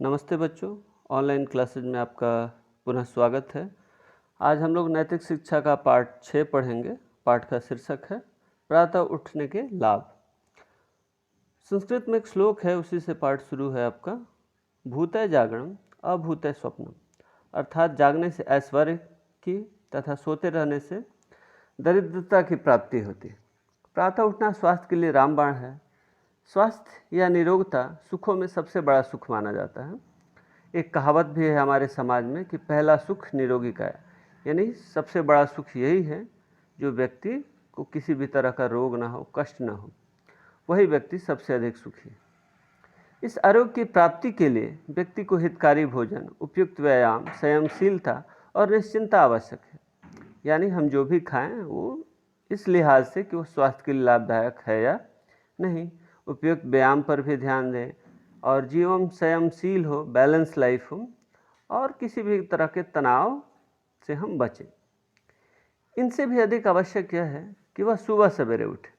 नमस्ते बच्चों, online classes में आपका पुनः स्वागत है। आज हम लोग नैतिक शिक्षा का पाठ 6 पढ़ेंगे। पाठ का शीर्षक है प्रातः उठने के लाभ। संस्कृत में एक श्लोक है, उसी से पाठ शुरू है आपका। भूतय जागरणम अभूतय स्वप्नम, अर्थात जागने से ऐश्वर्य की तथा सोते रहने से दरिद्रता की प्राप्ति होती है। प्रातः उठना स्वास्थ्य के लिए रामबाण है। स्वास्थ्य या निरोगता सुखों में सबसे बड़ा सुख माना जाता है। एक कहावत भी है हमारे समाज में कि पहला सुख निरोगी का है, यानी सबसे बड़ा सुख यही है जो व्यक्ति को किसी भी तरह का रोग ना हो, कष्ट ना हो, वही व्यक्ति सबसे अधिक सुखी है। इस आरोग्य की प्राप्ति के लिए व्यक्ति को हितकारी भोजन, उपयुक्त व्यायाम, संयमशीलता और निश्चिंता आवश्यक है। यानी हम जो भी खाएं वो इस लिहाज से कि वो स्वास्थ्य के लिए लाभदायक है या नहीं। उपयुक्त व्यायाम पर भी ध्यान दें और जीवन संयमशील हो, बैलेंस लाइफ हो और किसी भी तरह के तनाव से हम बचें। इनसे भी अधिक आवश्यक यह है कि वह सुबह सवेरे उठे।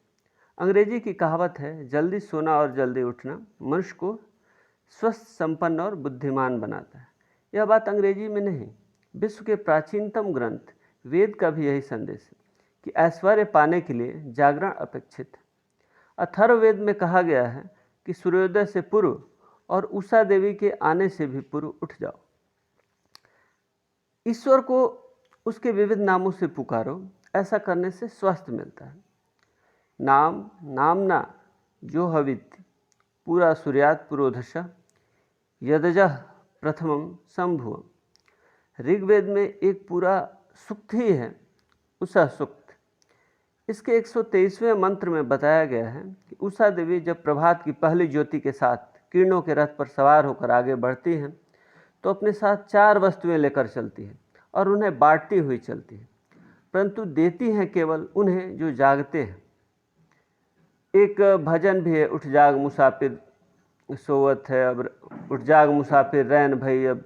अंग्रेजी की कहावत है, जल्दी सोना और जल्दी उठना मनुष्य को स्वस्थ, संपन्न और बुद्धिमान बनाता है। यह बात अंग्रेजी में नहीं, विश्व के प्राचीनतम ग्रंथ वेद का भी यही संदेश है कि ऐश्वर्य पाने के लिए जागरण अपेक्षित है। अथर्ववेद में कहा गया है कि सूर्योदय से पूर्व और उषा देवी के आने से भी पूर्व उठ जाओ। ईश्वर को उसके विविध नामों से पुकारो, ऐसा करने से स्वास्थ्य मिलता है। नाम नामना जो हवित पूरा सूर्यात पुरोधश यदजः प्रथमम संभुवम। ऋग्वेद में एक पूरा सूक्त ही है, उषा सूक्त। इसके 123वें मंत्र में बताया गया है कि उषा देवी जब प्रभात की पहली ज्योति के साथ किरणों के रथ पर सवार होकर आगे बढ़ती हैं तो अपने साथ 4 वस्तुएं लेकर चलती हैं और उन्हें बांटती हुई चलती हैं, परंतु देती हैं केवल उन्हें जो जागते हैं। एक भजन भी है, उठ जाग मुसाफिर सोवत है अब, उठ जाग मुसाफिर रैन भई अब,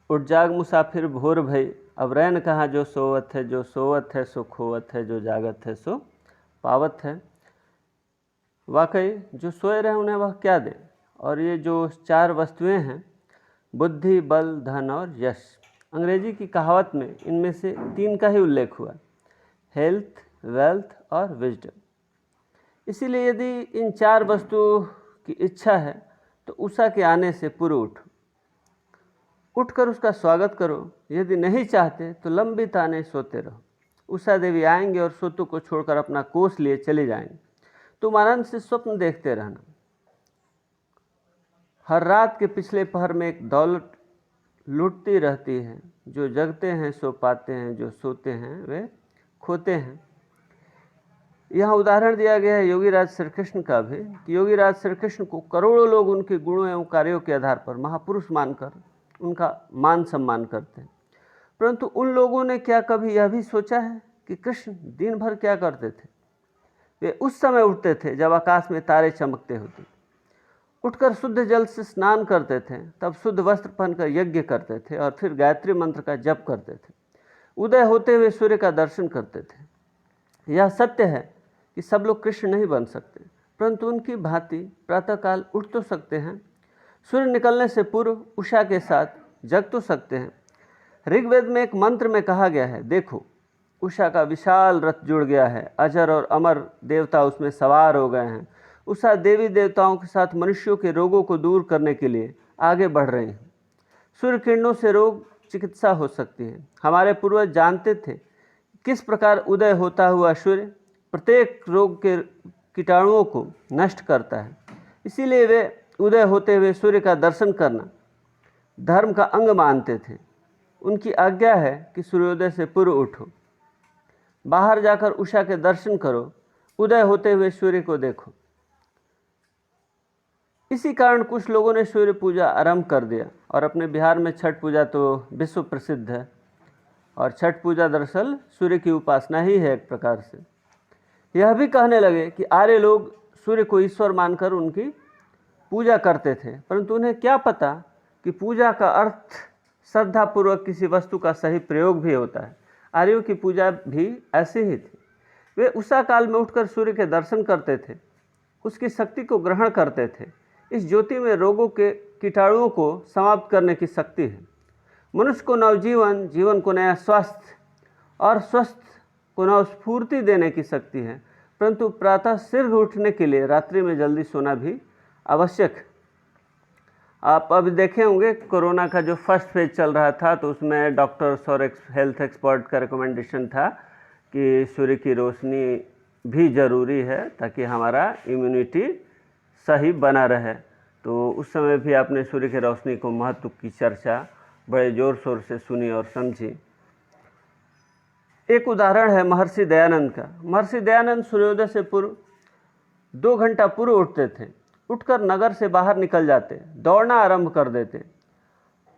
उठ जाग मुसाफिर भोर भई अब रैन कहाँ जो सोवत है, जो सोवत है सो खोवत है, जो जागत है सो पावत है। वाकई जो सोए रहे उन्हें वह क्या दे। और ये जो 4 वस्तुएं हैं, बुद्धि, बल, धन और यश। अंग्रेजी की कहावत में इनमें से 3 का ही उल्लेख हुआ, हेल्थ, वेल्थ और विजडम। इसीलिए यदि इन 4 वस्तुओं की इच्छा है तो उषा के आने से पूर्व उठो, उठकर उसका स्वागत करो। यदि नहीं चाहते तो लंबी ताने सोते रहो। उषा देवी आएंगे और सोतों को छोड़कर अपना कोष लिए चले जाएंगे। तुम आनंद से स्वप्न देखते रहना। हर रात के पिछले पहर में एक दौलत लुटती रहती है, जो जगते हैं सो पाते हैं, जो सोते हैं वे खोते हैं। यहाँ उदाहरण दिया गया है योगीराज श्री कृष्ण का भी कि योगीराज श्री कृष्ण को करोड़ों लोग उनके गुणों एवं कार्यों के आधार पर महापुरुष मानकर उनका मान सम्मान करते हैं, परंतु उन लोगों ने क्या कभी यह भी सोचा है कि कृष्ण दिन भर क्या करते थे। वे उस समय उठते थे जब आकाश में तारे चमकते होते, उठकर शुद्ध जल से स्नान करते थे, तब शुद्ध वस्त्र पहनकर यज्ञ करते थे और फिर गायत्री मंत्र का जप करते थे। उदय होते हुए सूर्य का दर्शन करते थे। यह सत्य है कि सब लोग कृष्ण नहीं बन सकते, परंतु उनकी भांति प्रातःकाल उठ तो सकते हैं। सूर्य निकलने से पूर्व उषा के साथ जग तो सकते हैं। ऋग्वेद में एक मंत्र में कहा गया है, देखो उषा का विशाल रथ जुड़ गया है, अजर और अमर देवता उसमें सवार हो गए हैं। उषा देवी देवताओं के साथ मनुष्यों के रोगों को दूर करने के लिए आगे बढ़ रही हैं। सूर्य किरणों से रोग चिकित्सा हो सकती है। हमारे पूर्वज जानते थे किस प्रकार उदय होता हुआ सूर्य प्रत्येक रोग के कीटाणुओं को नष्ट करता है। इसीलिए वे उदय होते हुए सूर्य का दर्शन करना धर्म का अंग मानते थे। उनकी आज्ञा है कि सूर्योदय से पूर्व उठो, बाहर जाकर उषा के दर्शन करो, उदय होते हुए सूर्य को देखो। इसी कारण कुछ लोगों ने सूर्य पूजा आरंभ कर दिया और अपने बिहार में छठ पूजा तो विश्व प्रसिद्ध है और छठ पूजा दरअसल सूर्य की उपासना ही है एक प्रकार से। यह भी कहने लगे कि आर्य लोग सूर्य को ईश्वर मानकर उनकी पूजा करते थे, परंतु उन्हें क्या पता कि पूजा का अर्थ श्रद्धापूर्वक किसी वस्तु का सही प्रयोग भी होता है। आर्यों की पूजा भी ऐसी ही थी। वे उषा काल में उठकर सूर्य के दर्शन करते थे, उसकी शक्ति को ग्रहण करते थे। इस ज्योति में रोगों के कीटाणुओं को समाप्त करने की शक्ति है। मनुष्य को नवजीवन, जीवन को नया स्वास्थ्य और स्वस्थ को नवस्फूर्ति देने की शक्ति है। परंतु प्रातः शीघ्र उठने के लिए रात्रि में जल्दी सोना भी आवश्यक है। आप अभी देखे होंगे कोरोना का जो फर्स्ट फेज चल रहा था, तो उसमें डॉक्टर्स और हेल्थ एक्सपर्ट का रिकमेंडेशन था कि सूर्य की रोशनी भी ज़रूरी है ताकि हमारा इम्यूनिटी सही बना रहे। तो उस समय भी आपने सूर्य की रोशनी को महत्व की चर्चा बड़े ज़ोर शोर से सुनी और समझी। एक उदाहरण है महर्षि दयानंद का। महर्षि दयानंद सूर्योदय से पूर्व 2 घंटा पूर्व उठते थे। उठकर नगर से बाहर निकल जाते, दौड़ना आरंभ कर देते।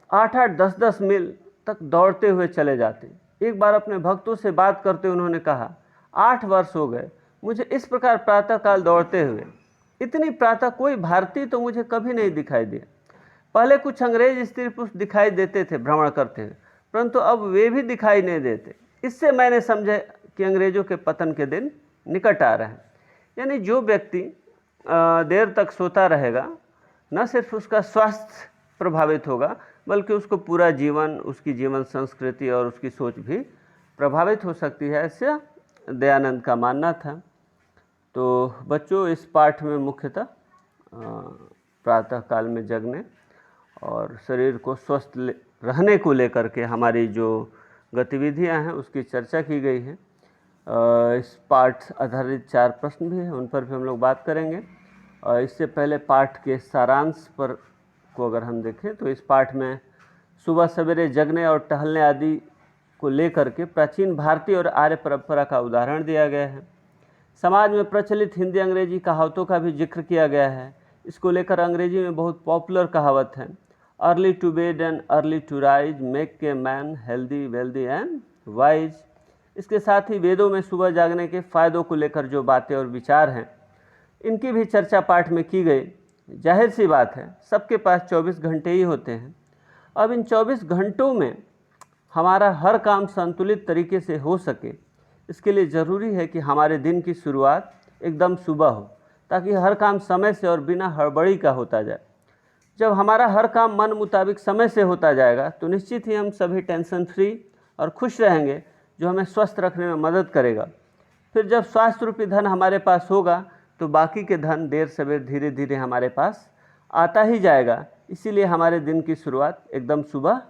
8-8, 10-10 मील तक दौड़ते हुए चले जाते। एक बार अपने भक्तों से बात करते उन्होंने कहा, 8 वर्ष हो गए मुझे इस प्रकार प्रातःकाल दौड़ते हुए। इतनी प्रातः कोई भारतीय तो मुझे कभी नहीं दिखाई दिया। पहले कुछ अंग्रेज स्त्री पुरुष दिखाई देते थे भ्रमण करते हुए, परंतु अब वे भी दिखाई नहीं देते। इससे मैंने समझा कि अंग्रेजों के पतन के दिन निकट आ रहे हैं। यानी जो व्यक्ति देर तक सोता रहेगा, न सिर्फ उसका स्वास्थ्य प्रभावित होगा बल्कि उसको पूरा जीवन, उसकी जीवन संस्कृति और उसकी सोच भी प्रभावित हो सकती है, ऐसा दयानंद का मानना था। तो बच्चों, इस पाठ में मुख्यतः प्रातः काल में जगने और शरीर को स्वस्थ रहने को लेकर के हमारी जो गतिविधियां हैं उसकी चर्चा की गई है। इस पाठ आधारित 4 प्रश्न भी हैं, उन पर भी हम लोग बात करेंगे। इससे पहले पाठ के सारांश पर को अगर हम देखें तो इस पाठ में सुबह सवेरे जगने और टहलने आदि को लेकर के प्राचीन भारतीय और आर्य परंपरा का उदाहरण दिया गया है। समाज में प्रचलित हिंदी अंग्रेजी कहावतों का भी जिक्र किया गया है। इसको लेकर अंग्रेजी में बहुत पॉपुलर कहावत है, early to bed and early to rise make a man healthy wealthy and wise. इसके साथ ही वेदों में सुबह जागने के फ़ायदों को लेकर जो बातें और विचार हैं, इनकी भी चर्चा पाठ में की गई। जाहिर सी बात है, सबके पास 24 घंटे ही होते हैं। अब इन 24 घंटों में हमारा हर काम संतुलित तरीके से हो सके, इसके लिए ज़रूरी है कि हमारे दिन की शुरुआत एकदम सुबह हो, ताकि हर काम समय से और बिना हड़बड़ी का होता जाए। जब हमारा हर काम मन मुताबिक समय से होता जाएगा तो निश्चित ही हम सभी टेंशन फ्री और खुश रहेंगे, जो हमें स्वस्थ रखने में मदद करेगा। फिर जब स्वास्थ्य रूपी धन हमारे पास होगा तो बाकी के धन देर सवेर धीरे धीरे हमारे पास आता ही जाएगा। इसीलिए हमारे दिन की शुरुआत एकदम सुबह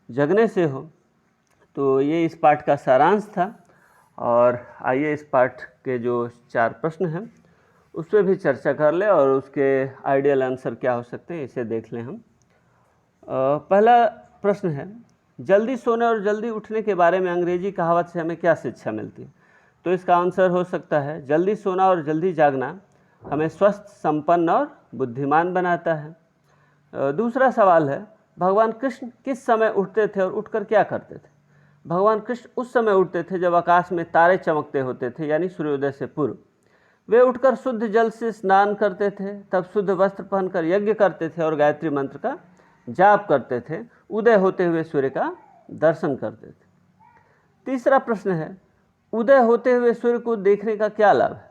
जगने से हो। तो ये इस पाठ का सारांश था। और आइए इस पाठ के जो 4 प्रश्न हैं उस पर भी चर्चा कर ले और उसके आइडियल आंसर क्या हो सकते हैं इसे देख लें हम। पहला प्रश्न है, जल्दी सोने और जल्दी उठने के बारे में अंग्रेजी कहावत से हमें क्या शिक्षा मिलती है? तो इसका आंसर हो सकता है, जल्दी सोना और जल्दी जागना हमें स्वस्थ, संपन्न और बुद्धिमान बनाता है। दूसरा सवाल है, भगवान कृष्ण किस समय उठते थे और उठकर क्या करते थे? भगवान कृष्ण उस समय उठते थे जब आकाश में तारे चमकते होते थे, यानी सूर्योदय से पूर्व। वे उठकर शुद्ध जल से स्नान करते थे, तब शुद्ध वस्त्र पहनकर यज्ञ करते थे और गायत्री मंत्र का जाप करते थे। उदय होते हुए सूर्य का दर्शन करते थे। तीसरा प्रश्न है, उदय होते हुए सूर्य को देखने का क्या लाभ है?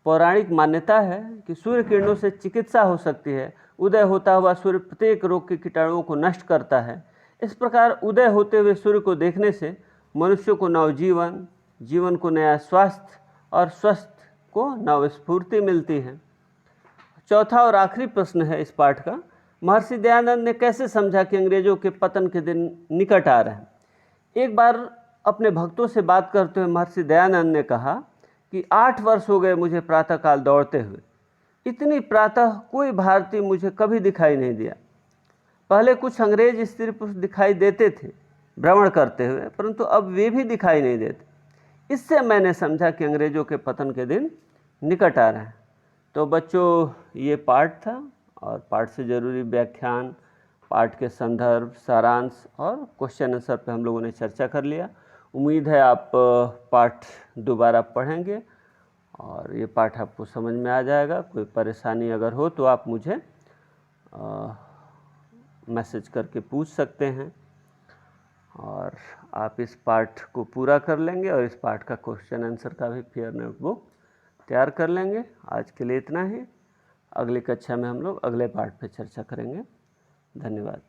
पौराणिक मान्यता है कि सूर्य किरणों से चिकित्सा हो सकती है। उदय होता हुआ सूर्य प्रत्येक रोग के कीटाणुओं को नष्ट करता है। इस प्रकार उदय होते हुए सूर्य को देखने से मनुष्य को नवजीवन, जीवन को नया स्वास्थ्य और स्वस्थ को नवस्फूर्ति मिलती है। चौथा और आखिरी प्रश्न है इस पाठ का, महर्षि दयानंद ने कैसे समझा कि अंग्रेजों के पतन के दिन निकट आ रहे हैं? एक बार अपने भक्तों से बात करते हुए महर्षि दयानंद ने कहा कि 8 वर्ष हो गए मुझे प्रातःकाल दौड़ते हुए। इतनी प्रातः कोई भारतीय मुझे कभी दिखाई नहीं दिया। पहले कुछ अंग्रेज स्त्री पुरुष दिखाई देते थे भ्रमण करते हुए, परंतु अब वे भी दिखाई नहीं देते। इससे मैंने समझा कि अंग्रेजों के पतन के दिन निकट आ रहे हैं। तो बच्चों, ये पाठ था और पाठ से ज़रूरी व्याख्यान, पाठ के संदर्भ, सारांश और क्वेश्चन आंसर पे हम लोगों ने चर्चा कर लिया। उम्मीद है आप पाठ दोबारा पढ़ेंगे और ये पाठ आपको समझ में आ जाएगा। कोई परेशानी अगर हो तो आप मुझे मैसेज करके पूछ सकते हैं। और आप इस पाठ को पूरा कर लेंगे और इस पाठ का क्वेश्चन आंसर का भी फेयर नोटबुक तैयार कर लेंगे। आज के लिए इतना ही। अगली कक्षा में हम लोग अगले पाठ पे चर्चा करेंगे। धन्यवाद।